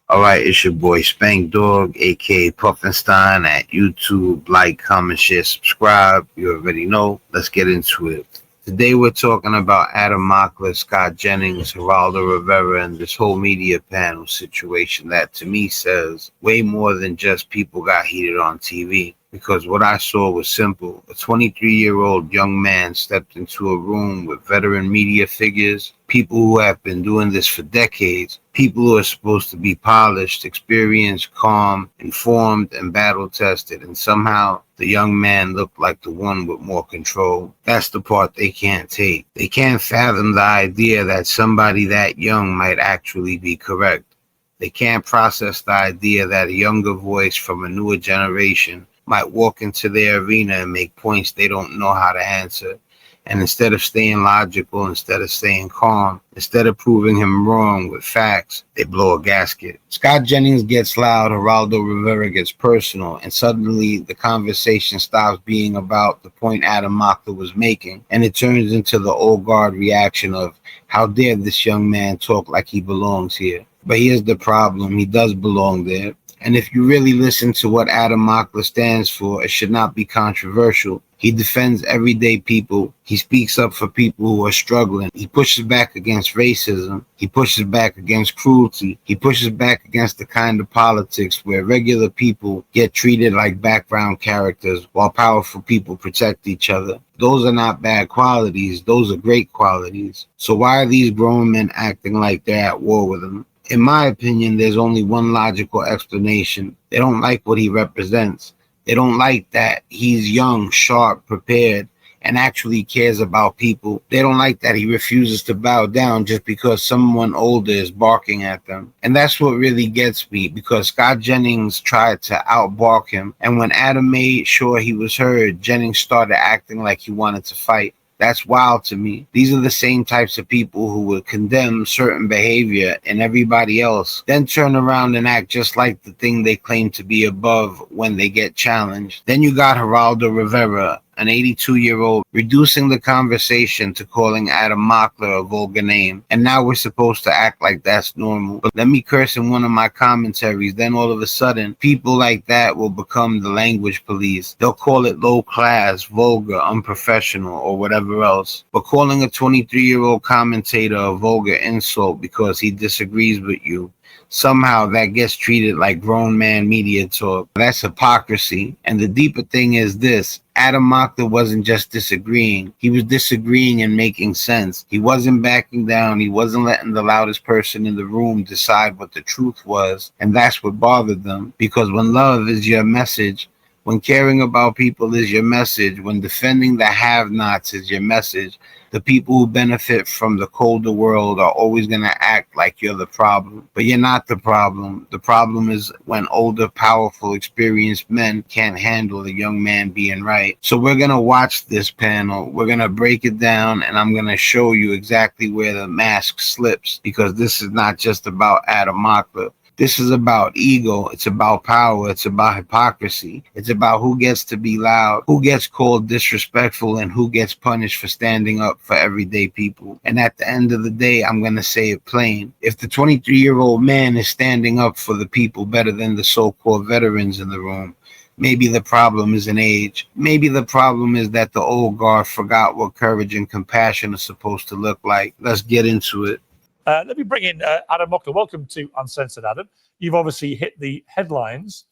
All right, it's your boy Spank Dog, aka Puffinstein, at YouTube. Like, comment, share, subscribe. You already know. Let's get into it. Today we're talking about Adam Mockler, Scott Jennings, Geraldo Rivera, and this whole media panel situation that to me says way more than just people got heated on TV. Because what I saw was simple. A 23-year-old young man stepped into a room with veteran media figures, people who have been doing this for decades, people who are supposed to be polished, experienced, calm, informed, and battle-tested, and somehow the young man looked like the one with more control. That's the part they can't take. They can't fathom the idea that somebody that young might actually be correct. They can't process the idea that a younger voice from a newer generation might walk into their arena and make points they don't know how to answer. And instead of staying logical, instead of staying calm, instead of proving him wrong with facts, they blow a gasket. Scott Jennings gets loud, Geraldo Rivera gets personal, and suddenly the conversation stops being about the point Adam Mockler was making, and it turns into the old guard reaction of, how dare this young man talk like he belongs here? But here's the problem, he does belong there. And if you really listen to what Adam Mockler stands for, it should not be controversial. He defends everyday people. He speaks up for people who are struggling. He pushes back against racism. He pushes back against cruelty. He pushes back against the kind of politics where regular people get treated like background characters while powerful people protect each other. Those are not bad qualities. Those are great qualities. So why are these grown men acting like they're at war with him? In my opinion, there's only one logical explanation. They don't like what he represents. They don't like that he's young, sharp, prepared, and actually cares about people. They don't like that he refuses to bow down just because someone older is barking at them. And that's what really gets me, because Scott Jennings tried to outbark him. And when Adam made sure he was heard, Jennings started acting like he wanted to fight. That's wild to me. These are the same types of people who would condemn certain behavior in everybody else, then turn around and act just like the thing they claim to be above when they get challenged. Then you got Geraldo Rivera, an 82-year-old, reducing the conversation to calling Adam Mockler a vulgar name. And now we're supposed to act like that's normal. But let me curse in one of my commentaries, then all of a sudden, people like that will become the language police. They'll call it low class, vulgar, unprofessional, or whatever else. But calling a 23-year-old commentator a vulgar insult because he disagrees with you, somehow that gets treated like grown man media talk. That's hypocrisy. And the deeper thing is this. Adam Mockler wasn't just disagreeing. He was disagreeing and making sense. He wasn't backing down. He wasn't letting the loudest person in the room decide what the truth was. And that's what bothered them. Because when love is your message, when caring about people is your message, when defending the have-nots is your message, the people who benefit from the colder world are always going to act like you're the problem. But you're not the problem. The problem is when older, powerful, experienced men can't handle a young man being right. So we're going to watch this panel. We're going to break it down, and I'm going to show you exactly where the mask slips, because this is not just about Adam Mockler. This is about ego. It's about power. It's about hypocrisy. It's about who gets to be loud, who gets called disrespectful, and who gets punished for standing up for everyday people. And at the end of the day, I'm going to say it plain. If the 23-year-old man is standing up for the people better than the so-called veterans in the room, maybe the problem isn't age. Maybe the problem is that the old guard forgot what courage and compassion are supposed to look like. Let's get into it. Let me bring in Adam Mockler. Welcome to Uncensored, Adam. You've obviously hit the headlines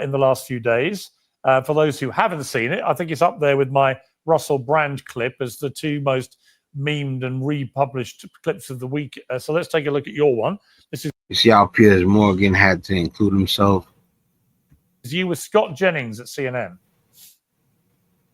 in the last few days. For those who haven't seen it, I think it's up there with my Russell Brand clip as the two most memed and republished clips of the week. So let's take a look at your one. This is You see how Piers Morgan had to include himself? you with Scott Jennings at CNN.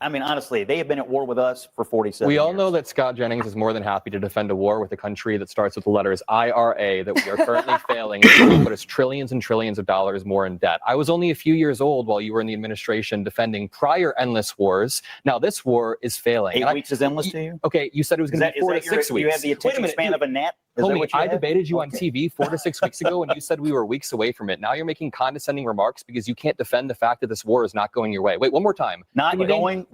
I mean, honestly, they have been at war with us for 47 We all years. know that Scott Jennings is more than happy to defend a war with a country that starts with the letters IRA that we are currently failing and put us trillions and trillions of dollars more in debt. I was only a few years old while you were in the administration defending prior endless wars. Now this war is failing. 8 weeks is endless to you? Okay, you said it was going to be 4 to 6 weeks. You have the attention span of a gnat? Homie, I debated you on TV 4 to 6 weeks ago, and you said we were weeks away from it. Now you're making condescending remarks because you can't defend the fact that this war is not going your way. Wait, one more time. Not going your way.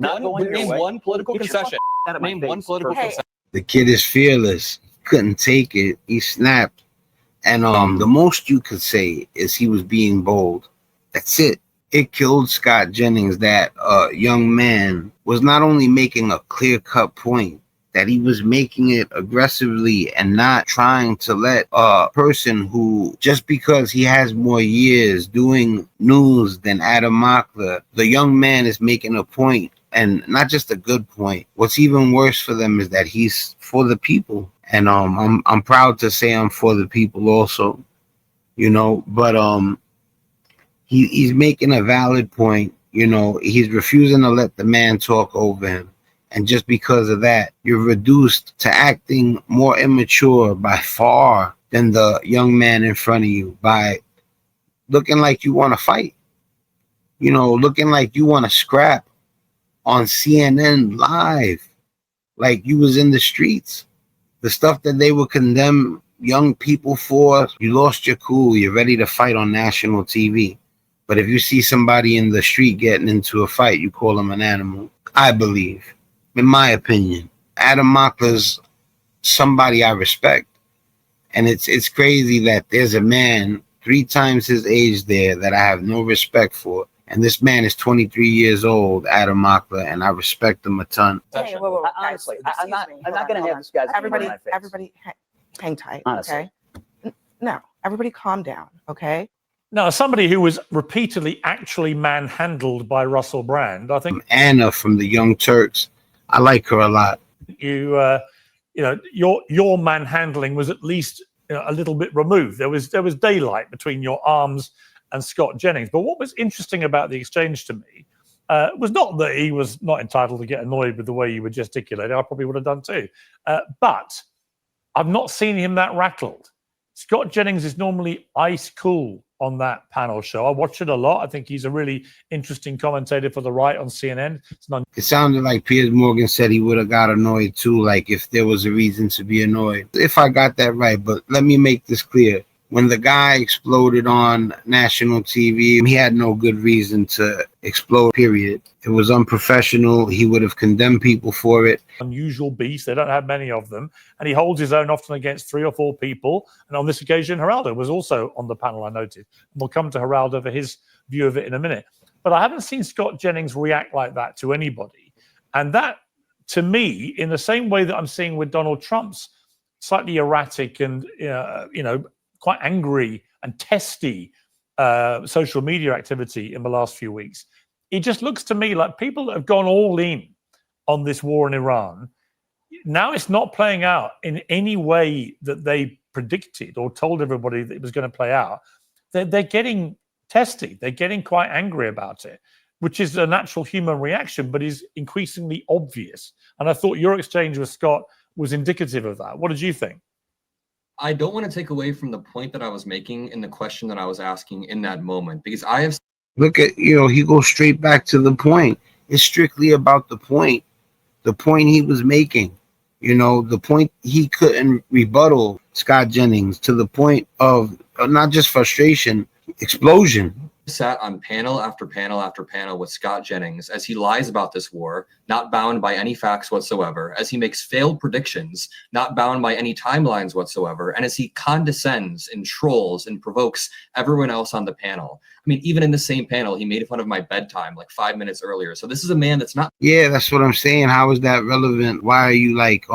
One political concession. Name one political concession. The kid is fearless. He couldn't take it. He snapped. And the most you could say is he was being bold. That's it. It killed Scott Jennings that a young man was not only making a clear-cut point, that he was making it aggressively and not trying to let a person who, just because he has more years doing news than Adam Mockler, the young man is making a point, and not just a good point. What's even worse for them is that he's for the people. And I'm proud to say I'm for the people also, you know, but he's making a valid point, you know. He's refusing to let the man talk over him. And just because of that, you're reduced to acting more immature by far than the young man in front of you, by looking like you want to fight, you know, looking like you want to scrap on CNN live, like you was in the streets. The stuff that they would condemn young people for, you lost your cool, you're ready to fight on national TV. But if you see somebody in the street getting into a fight, you call them an animal. I believe, in my opinion, Adam Mockler's somebody I respect. And it's crazy that there's a man 3 times his age there that I have no respect for. And this man is 23 years old, Adam Mockler, and I respect him a ton. Hey, whoa, guys, Honestly, I'm not excuse me. going to Hold have on. this guy's Everybody, in my face. everybody, hang tight. Honestly. Okay. No, everybody, calm down. Okay. Now, as somebody who was repeatedly actually manhandled by Russell Brand, I think Anna from the Young Turks, I like her a lot. you know, your manhandling was at least, you know, a little bit removed. There was daylight between your arms and Scott Jennings. But what was interesting about the exchange to me was not that he was not entitled to get annoyed with the way you were gesticulating. I probably would have done too. But I've not seen him that rattled. Scott Jennings is normally ice cool on that panel show. I watch it a lot. I think he's a really interesting commentator for the right on CNN. It sounded like Piers Morgan said he would have got annoyed too, like if there was a reason to be annoyed. If I got that right, but let me make this clear. When the guy exploded on national TV, he had no good reason to explode, period. It was unprofessional. He would have condemned people for it. Unusual beast. They don't have many of them. And he holds his own often against 3 or 4 people. And on this occasion, Geraldo was also on the panel, I noted. And we'll come to Geraldo for his view of it in a minute. But I haven't seen Scott Jennings react like that to anybody. And that, to me, in the same way that I'm seeing with Donald Trump's slightly erratic and, you know, quite angry and testy social media activity in the last few weeks, it just looks to me like people that have gone all in on this war in Iran, now it's not playing out in any way that they predicted or told everybody that it was going to play out. They're getting testy. They're getting quite angry about it, which is a natural human reaction, but is increasingly obvious. And I thought your exchange with Scott was indicative of that. What did you think? I don't want to take away from the point that I was making in the question that I was asking in that moment, because I have. Look at, you know, he goes straight back to the point. It's strictly about the point he was making. You know, the point he couldn't rebuttal Scott Jennings, to the point of not just frustration, explosion. Sat on panel after panel after panel with Scott Jennings as he lies about this war, not bound by any facts whatsoever, as he makes failed predictions, not bound by any timelines whatsoever, and as he condescends and trolls and provokes everyone else on the panel. I mean, even in the same panel, he made fun of my bedtime like 5 minutes earlier. So this is a man that's not. Yeah, that's what I'm saying. How is that relevant? Why are you like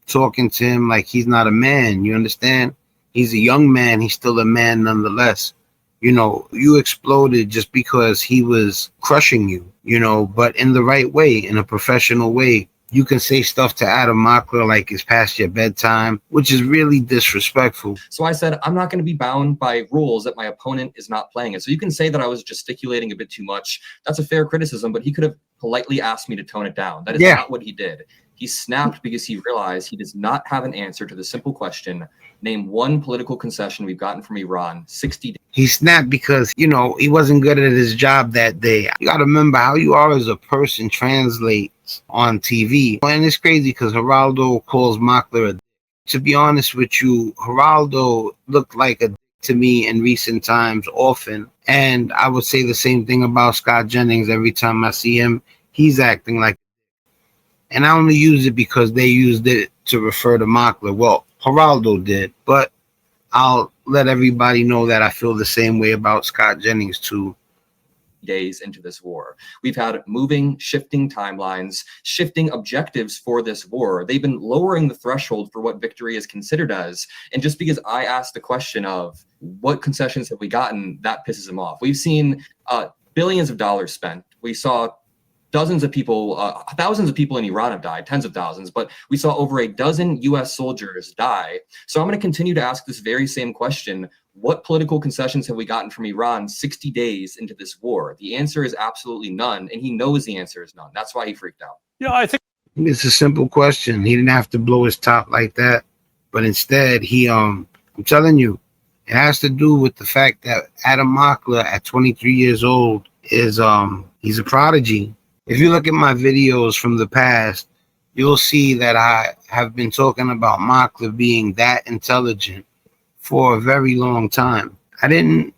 talking to him like he's not a man? You understand? He's a young man. He's still a man nonetheless. You know, you exploded just because he was crushing you, you know, but in the right way, in a professional way. You can say stuff to Adam Mockler like it's past your bedtime, which is really disrespectful. So I said, I'm not going to be bound by rules that my opponent is not playing it. So you can say that I was gesticulating a bit too much. That's a fair criticism, but he could have politely asked me to tone it down. That is not what he did. He snapped because he realized he does not have an answer to the simple question, name one political concession we've gotten from Iran 60 days. He snapped because, you know, he wasn't good at his job that day. You got to remember how you are as a person translates on TV. And it's crazy because Geraldo calls Mockler a dick. To be honest with you, Geraldo looked like a dick to me in recent times often. And I would say the same thing about Scott Jennings. Every time I see him, he's acting like. And I only use it because they used it to refer to Mockler. Well, Geraldo did, but I'll let everybody know that I feel the same way about Scott Jennings too. Days into this war. We've had moving, shifting timelines, shifting objectives for this war. They've been lowering the threshold for what victory is considered as. And just because I asked the question of what concessions have we gotten, that pisses them off. We've seen billions of dollars spent. We saw dozens of people, thousands of people in Iran have died, tens of thousands, but we saw over a dozen US soldiers die. So I'm going to continue to ask this very same question. What political concessions have we gotten from Iran 60 days into this war? The answer is absolutely none, and he knows the answer is none. That's why he freaked out. Yeah, I think It's a simple question. He didn't have to blow his top like that, but instead he I'm telling you, it has to do with the fact that Adam Mockler at 23 years old is he's a prodigy. If you look at my videos from the past, you'll see that I have been talking about Mockler being that intelligent for a very long time. I didn't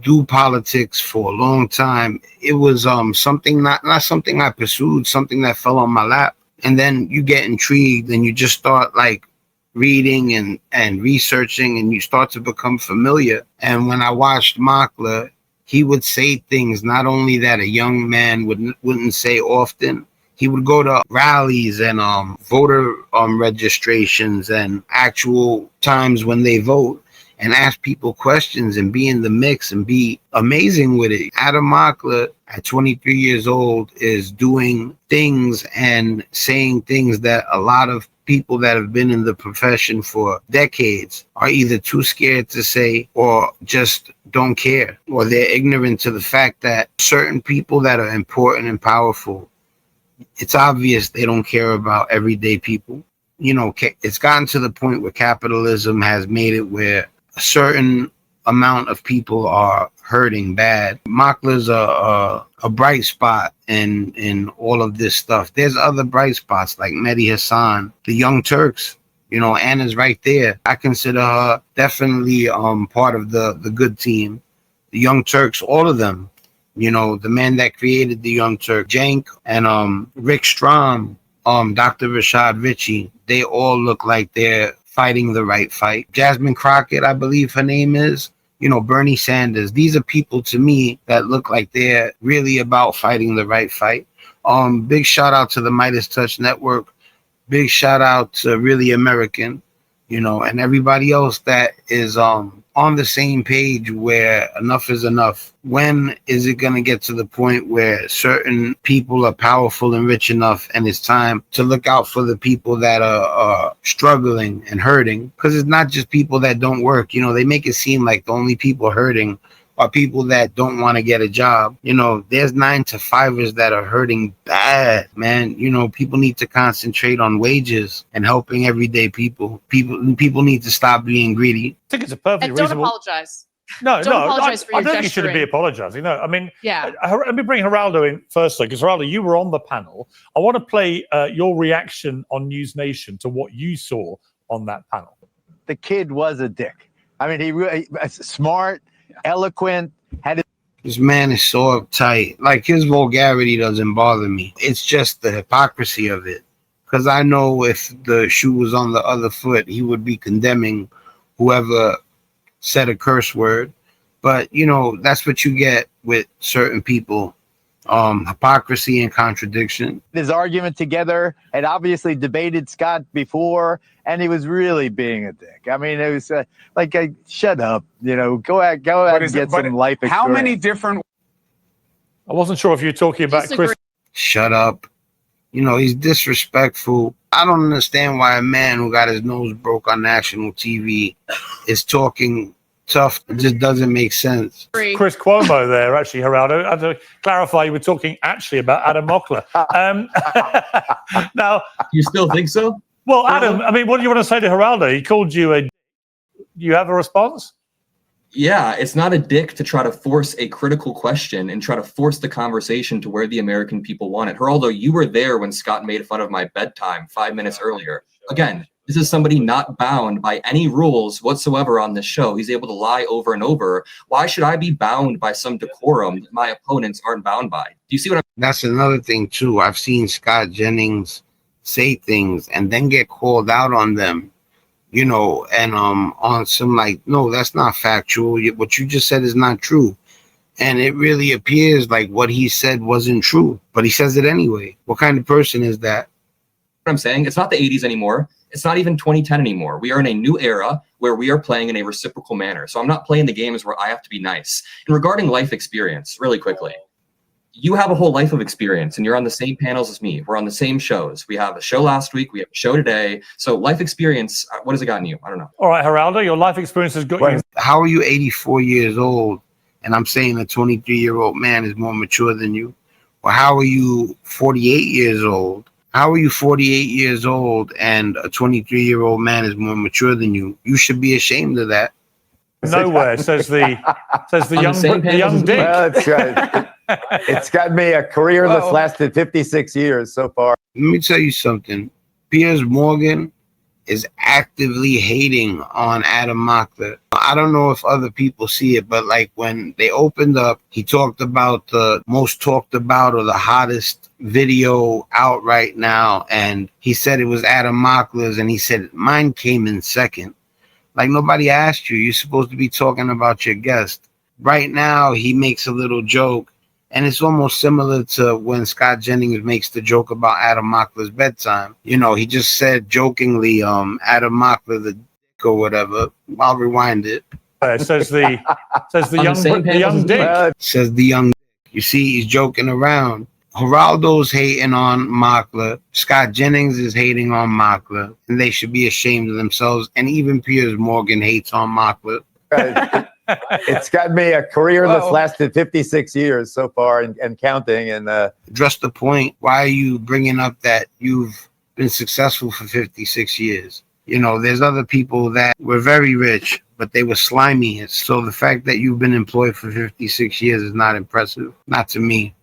do politics for a long time. It was something not something I pursued, something that fell on my lap. And then you get intrigued and you just start like reading and researching, and you start to become familiar. And when I watched Mockler, he would say things not only that a young man wouldn't say often. He would go to rallies and voter registrations and actual times when they vote and ask people questions and be in the mix and be amazing with it. Adam Mockler at 23 years old is doing things and saying things that a lot of people that have been in the profession for decades are either too scared to say or just don't care, or they're ignorant to the fact that certain people that are important and powerful, it's obvious they don't care about everyday people. You know, it's gotten to the point where capitalism has made it where a certain amount of people are hurting bad. Mockler's a bright spot in all of this stuff. There's other bright spots like Mehdi Hassan, the Young Turks. You know, Anna's right there. I consider her definitely part of the good team. The Young Turks, all of them. You know, the man that created the Young Turk, Jank, and Rick Strom, Dr. Rashad Ritchie, they all look like they're fighting the right fight. Jasmine Crockett, I believe her name is. You know, Bernie Sanders. These are people to me that look like they're really about fighting the right fight. Big shout out to the Midas Touch Network. Big shout out to Really American, you know, and everybody else that is on the same page where enough is enough. When is it going to get to the point where certain people are powerful and rich enough and it's time to look out for the people that are struggling and hurting? Because it's not just people that don't work. You know, they make it seem like the only people hurting are people that don't want to get a job. You know, there's 9-to-5ers that are hurting bad, man. You know, people need to concentrate on wages and helping everyday people. People need to stop being greedy. I think it's a perfectly And don't reasonable. apologize. No, Don't apologize for I your don't think you shouldn't be gesturing. apologizing. No, I mean, Yeah. let me bring Geraldo in firstly, because Geraldo, you were on the panel. I want to play your reaction on News Nation to what you saw on that panel. The kid was a dick. I mean, he really smart, eloquent, had This man is so uptight. Like, his vulgarity doesn't bother me. It's just the hypocrisy of it. Because I know if the shoe was on the other foot, he would be condemning whoever said a curse word. But, you know, that's what you get with certain people. Hypocrisy and contradiction. his argument together, had obviously debated Scott before, and he was really being a dick. I mean, it was shut up, you know, go out and get some life experience. How many different I wasn't sure if you were talking about Disagree. Chris. Shut up. You know, he's disrespectful. I don't understand why a man who got his nose broke on national TV is talking tough. It just doesn't make sense. Chris Cuomo there, actually, Geraldo. I have to clarify, you were talking actually about Adam Mockler. Now, You still think so? well, Adam, I mean, what do you want to say to Geraldo? He called you a. You have a response? Yeah, it's not a dick to try to force a critical question and try to force the conversation to where the American people want it. Geraldo, you were there when Scott made fun of my bedtime 5 minutes earlier. Again, this is somebody not bound by any rules whatsoever on this show. He's able to lie over and over. Why should I be bound by some decorum that my opponents aren't bound by? Do you see what I'm That's another thing, too. I've seen Scott Jennings say things and then get called out on them you know, and on some like, no, that's not factual. What you just said is not true. And it really appears like what he said wasn't true, but he says it anyway. What kind of person is that? What I'm saying, it's not the 80s anymore. It's not even 2010 anymore. We are in a new era where we are playing in a reciprocal manner. So I'm not playing the games where I have to be nice. And regarding life experience, really quickly, you have a whole life of experience and you're on the same panels as me. We're on the same shows. We have a show last week. We have a show today. So life experience, what has it gotten you? I don't know. All right, Geraldo, your life experience has got you. How are you 84 years old? And I'm saying a 23-year-old man is more mature than you. Or how are you 48 years old? How are you 48 years old and a 23-year-old man is more mature than you? You should be ashamed of that. Nowhere, says the On young Dick. Well, it's got me a career that's lasted 56 years so far. Let me tell you something. Piers Morgan is actively hating on Adam Mockler. I don't know if other people see it, but like when they opened up, he talked about the most talked about or the hottest video out right now. And he said it was Adam Mockler's and he said, mine came in second. Like nobody asked you. You're supposed to be talking about your guest. Right now, he makes a little joke. And it's almost similar to when Scott Jennings makes the joke about Adam Mockler's bedtime. You know, he just said jokingly, Adam Mockler, the dick or whatever. I'll rewind it. Says the young Dick. Well, Says the young dick. You see, he's joking around. Geraldo's hating on Mockler. Scott Jennings is hating on Mockler. And they should be ashamed of themselves. And even Piers Morgan hates on Mockler. it's got me a career that's lasted 56 years so far and counting. And Address the point. Why are you bringing up that you've been successful for 56 years? You know, there's other people that were very rich, but they were slimy. So the fact that you've been employed for 56 years is not impressive. Not to me.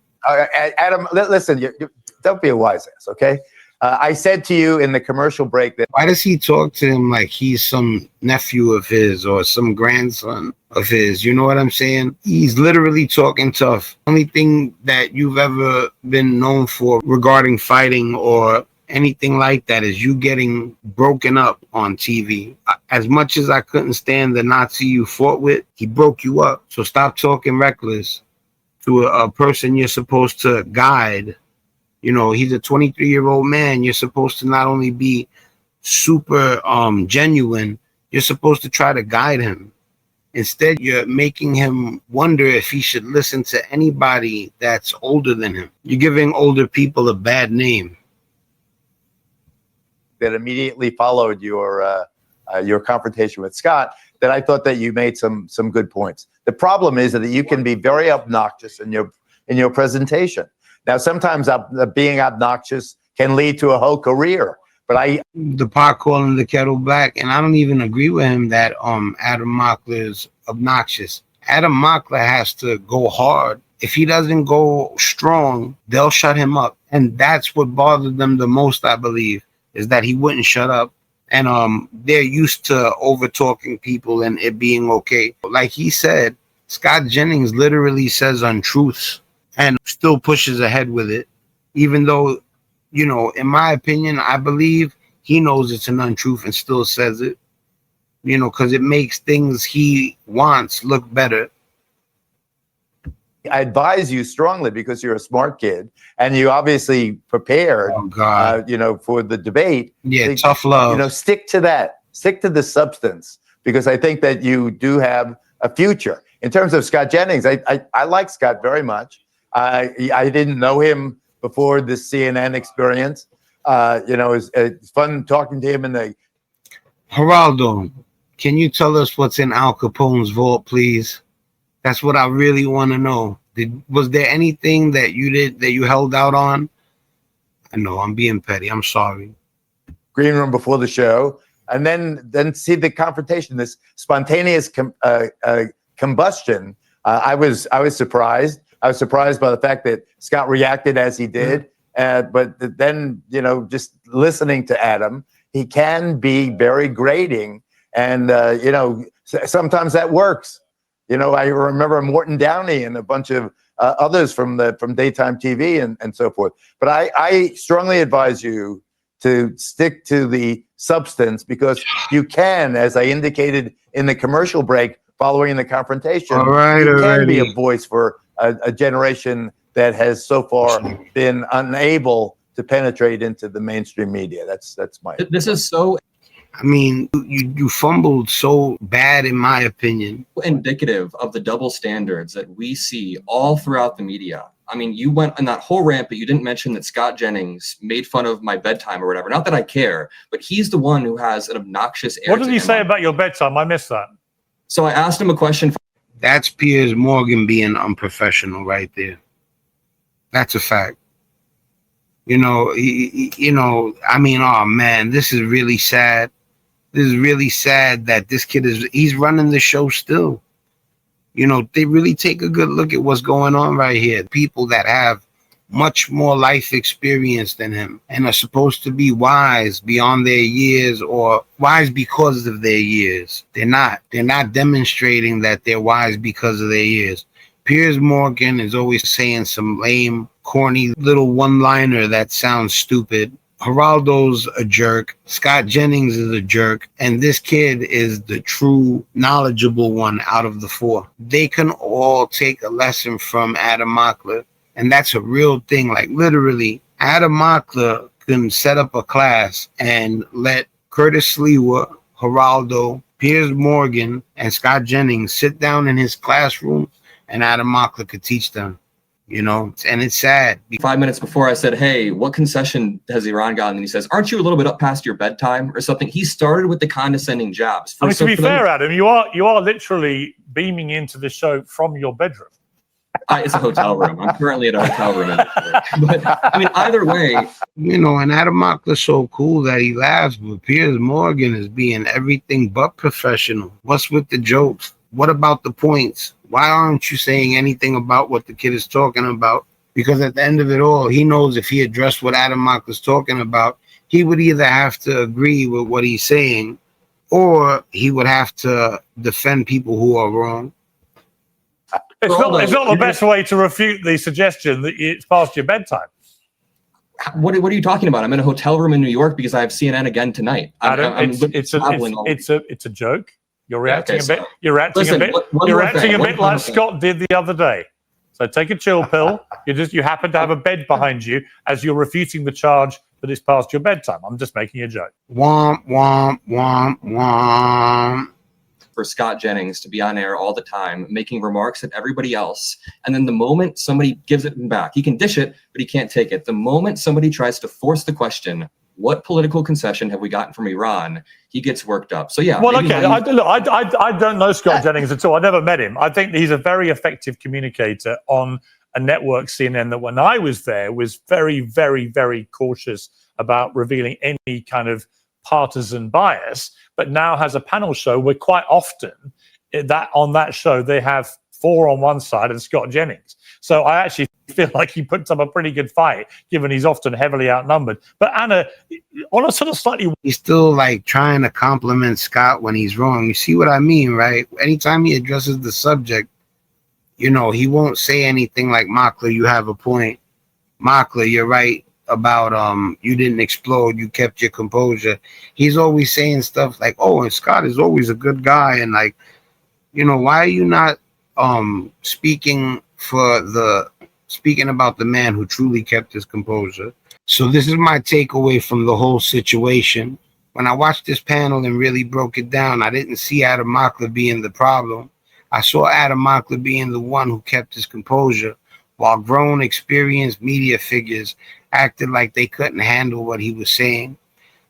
Adam, listen, you don't be a wise ass, okay? I said to you in the commercial break that Why does he talk to him like he's some nephew of his or some grandson of his? You know what I'm saying? He's literally talking tough. Only thing that you've ever been known for regarding fighting or anything like that is you getting broken up on TV. As much as I couldn't stand the Nazi you fought with, he broke you up. So stop talking reckless to a person you're supposed to guide. You know, he's a 23-year-old man. You're supposed to not only be super genuine, you're supposed to try to guide him. Instead, you're making him wonder if he should listen to anybody that's older than him. You're giving older people a bad name. that immediately followed your confrontation with Scott, that I thought that you made some good points. The problem is that you can be very obnoxious in your presentation. Now, sometimes being obnoxious can lead to a whole career. But the pot calling the kettle black, and I don't even agree with him that Adam Mockler is obnoxious. Adam Mockler has to go hard. If he doesn't go strong, they'll shut him up. And that's what bothered them the most, I believe, is that he wouldn't shut up. And they're used to over talking people and it being okay. Like he said, Scott Jennings literally says untruths and still pushes ahead with it, even though, you know, in my opinion, I believe he knows it's an untruth and still says it, you know, because it makes things he wants look better. I advise you strongly, because you're a smart kid and you obviously prepared, for the debate. Yeah, tough love. Stick to that. Stick to the substance, because I think that you do have a future. In terms of Scott Jennings, I like Scott very much. I didn't know him before this CNN experience. It's fun talking to him in the... Geraldo, can you tell us what's in Al Capone's vault, please? That's what I really want to know. Was there anything that you did that you held out on? I know I'm being petty. I'm sorry. Green room before the show, and then see the confrontation, this spontaneous combustion. I was surprised. I was surprised by the fact that Scott reacted as he did. But then, just listening to Adam, he can be very grating, and sometimes that works. I remember Morton Downey and a bunch of others from daytime TV and so forth. But I strongly advise you to stick to the substance, because you can, as I indicated in the commercial break following the confrontation, All right, you can be already. a voice for a generation that has so far been unable to penetrate into the mainstream media. That's my. This is so I mean, you fumbled so bad, in my opinion. indicative of the double standards that we see all throughout the media. I mean, you went on that whole rant, but you didn't mention that Scott Jennings made fun of my bedtime or whatever. Not that I care, but he's the one who has an obnoxious air. What did he say about your bedtime? I missed that. So I asked him a question. That's Piers Morgan being unprofessional right there. That's a fact. You know, I mean, oh man, this is really sad. This is really sad that this kid he's running the show still. You know, they really take a good look at what's going on right here. People that have much more life experience than him and are supposed to be wise beyond their years, or wise because of their years. They're not demonstrating that they're wise because of their years. Piers Morgan is always saying some lame, corny little one-liner that sounds stupid. Geraldo's a jerk. Scott Jennings is a jerk. And this kid is the true knowledgeable one out of the four. They can all take a lesson from Adam Mockler. And that's a real thing. Like literally, Adam Mockler can set up a class and let Curtis Sliwa, Geraldo, Piers Morgan, and Scott Jennings sit down in his classroom, and Adam Mockler could teach them. You know, and it's sad. 5 minutes before I said, hey, what concession has Iran gotten? And he says, aren't you a little bit up past your bedtime or something? He started with the condescending jabs. I mean, to be fair, Adam, you are literally beaming into the show from your bedroom. It's a hotel room. I'm currently at a hotel room. But I mean, either way. You know, and Adam Mockler's so cool that he laughs, but Piers Morgan is being everything but professional. What's with the jokes? What about the points? Why aren't you saying anything about what the kid is talking about? Because at the end of it all, he knows if he addressed what Adam Mockler's talking about, he would either have to agree with what he's saying, or he would have to defend people who are wrong. It's not the best way to refute the suggestion that it's past your bedtime. What are you talking about? I'm in a hotel room in New York because I have CNN again tonight. Adam, it's a joke. You're reacting a bit. You're reacting a bit like Scott did the other day. So take a chill pill. You happen to have a bed behind you as you're refuting the charge that it's past your bedtime. I'm just making a joke. Womp womp womp womp. For Scott Jennings to be on air all the time, making remarks at everybody else, and then the moment somebody gives it back, he can dish it, but he can't take it. The moment somebody tries to force the question, what political concession have we gotten from Iran? He gets worked up. So yeah. Well, okay. I don't know Scott Jennings at all. I never met him. I think he's a very effective communicator on a network, CNN, that when I was there was very, very, very cautious about revealing any kind of partisan bias, but now has a panel show where quite often on that show they have four on one side and Scott Jennings. So I actually feel like he puts up a pretty good fight, given he's often heavily outnumbered. But Anna, on a sort of slightly... He's still like trying to compliment Scott when he's wrong. You see what I mean, right? Anytime he addresses the subject, you know, he won't say anything like, Mockler, you have a point. Mockler, you're right about you didn't explode, you kept your composure. He's always saying stuff like, oh, and Scott is always a good guy, and like, you know, why are you not speaking about the man who truly kept his composure? So this is my takeaway from the whole situation. When I watched this panel and really broke it down, I didn't see Adam Mockler being the problem. I saw Adam Mockler being the one who kept his composure, while grown, experienced media figures acted like they couldn't handle what he was saying.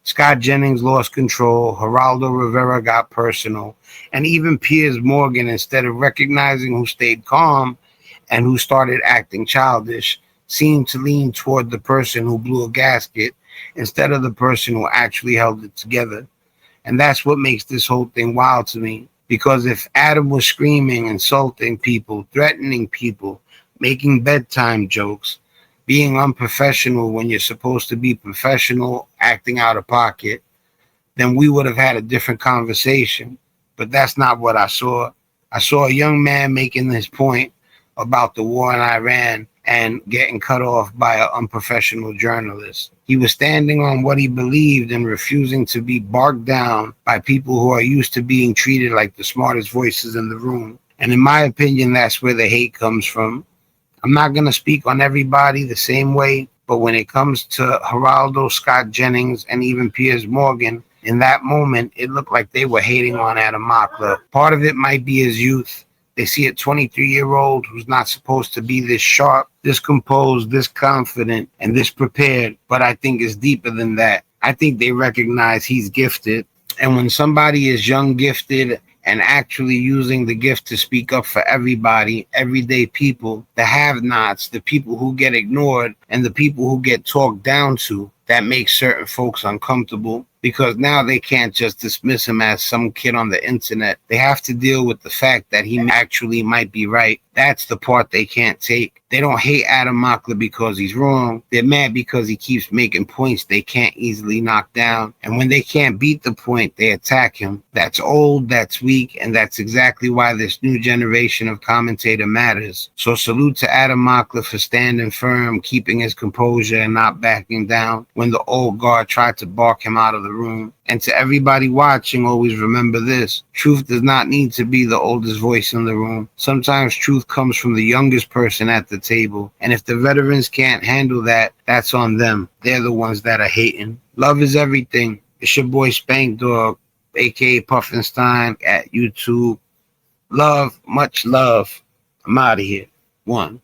Scott Jennings lost control, Geraldo Rivera got personal, and even Piers Morgan, instead of recognizing who stayed calm and who started acting childish, seemed to lean toward the person who blew a gasket instead of the person who actually held it together. And that's what makes this whole thing wild to me, because if Adam was screaming, insulting people, threatening people, making bedtime jokes, being unprofessional when you're supposed to be professional, acting out of pocket, then we would have had a different conversation. But that's not what I saw. I saw a young man making his point about the war in Iran and getting cut off by an unprofessional journalist. He was standing on what he believed and refusing to be barked down by people who are used to being treated like the smartest voices in the room. And in my opinion, that's where the hate comes from. I'm not going to speak on everybody the same way, but when it comes to Geraldo, Scott Jennings, and even Piers Morgan, in that moment, it looked like they were hating on Adam Mockler. Part of it might be his youth. They see a 23-year-old who's not supposed to be this sharp, this composed, this confident, and this prepared, but I think it's deeper than that. I think they recognize he's gifted, and when somebody is young, gifted, and actually using the gift to speak up for everybody, everyday people, the have-nots, the people who get ignored, and the people who get talked down to, that makes certain folks uncomfortable, because now they can't just dismiss him as some kid on the internet. They have to deal with the fact that he actually might be right. That's the part they can't take. They don't hate Adam Mockler because he's wrong. They're mad because he keeps making points they can't easily knock down. And when they can't beat the point, they attack him. That's old, that's weak, and that's exactly why this new generation of commentator matters. So salute to Adam Mockler for standing firm, keeping his composure, and not backing down when the old guard tried to bark him out of the room. And to everybody watching, always remember this: truth does not need to be the oldest voice in the room. Sometimes truth comes from the youngest person at the table. And if the veterans can't handle that, that's on them. They're the ones that are hating. Love is everything. It's your boy Spank Dog, aka Puffinstein, at YouTube. Love, much love. I'm out of here. One.